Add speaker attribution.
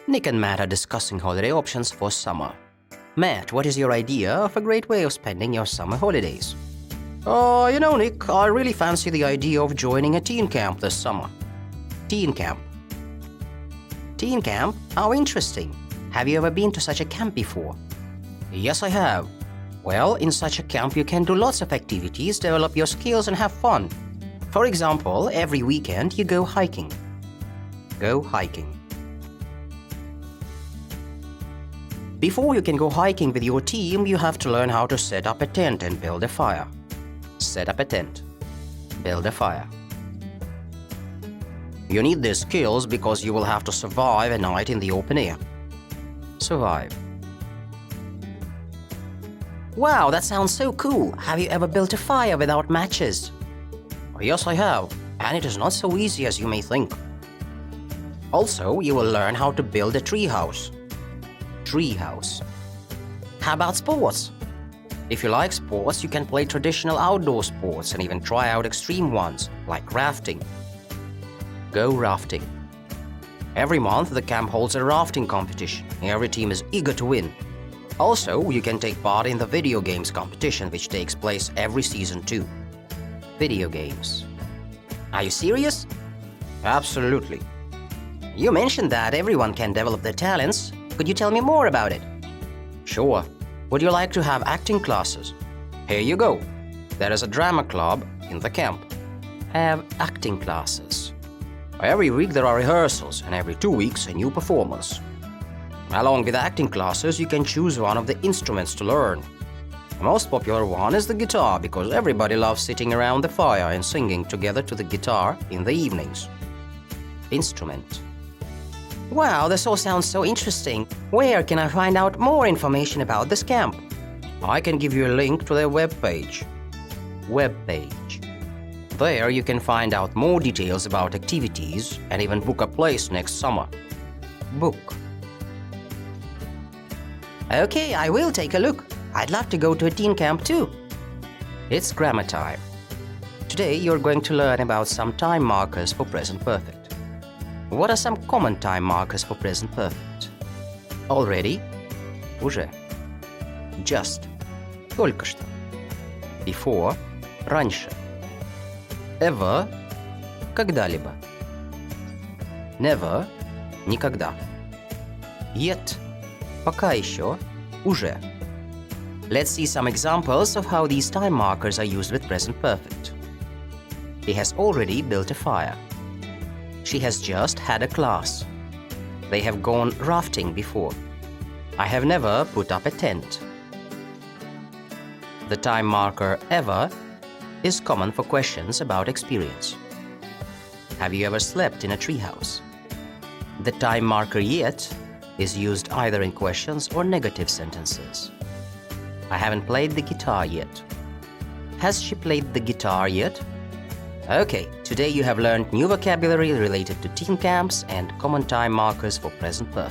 Speaker 1: Nick and Matt are discussing holiday options for summer. Matt, what is your idea of a great way of spending your summer holidays? Nick, I really fancy the idea of joining a teen camp this summer. Teen camp. Teen camp? How interesting. Have you ever been to such a camp before? Yes, I have. Well, in such a camp you can do lots of activities, develop your skills and have fun. For example, every weekend you go hiking. Go hiking. Before you can go hiking with your team, you have to learn how to set up a tent and build a fire. Set up a tent. Build a fire. You need these skills because you will have to survive a night in the open air. Survive. Wow, that sounds so cool. Have you ever built a fire without matches? Yes, I have, and it is not so easy as you may think. Also, you will learn how to build a tree house. Tree house. How about sports? If you like sports, you can play traditional outdoor sports and even try out extreme ones, like rafting. Go rafting. Every month, the camp holds a rafting competition. Every team is eager to win. Also, you can take part in the video games competition, which takes place every season too. Video games. Are you serious? Absolutely. You mentioned that everyone can develop their talents. Could you tell me more about it? Sure. Would you like to have acting classes? Here you go. There is a drama club in the camp. Have acting classes. Every week there are rehearsals, and every 2 weeks a new performance. Along with acting classes, you can choose one of the instruments to learn. The most popular one is the guitar because everybody loves sitting around the fire and singing together to the guitar in the evenings. Instrument. Wow, this all sounds so interesting. Where can I find out more information about this camp? I can give you a link to their webpage. Webpage. There you can find out more details about activities and even book a place next summer. Book. Okay, I will take a look. I'd love to go to a teen camp too. It's grammar time. Today you're going to learn about some time markers for present perfect. What are some common time markers for present perfect? Already, уже. Just, только что. Before, раньше. Ever, когда-либо. Never, никогда. Yet, пока еще, уже. Let's see some examples of how these time markers are used with present perfect. He has already built a fire. She has just had a class. They have gone rafting before. I have never put up a tent. The time marker ever is common for questions about experience. Have you ever slept in a treehouse? The time marker yet is used either in questions or negative sentences. I haven't played the guitar yet. Has she played the guitar yet? Okay, today you have learned new vocabulary related to teen camps and common time markers for present perfect.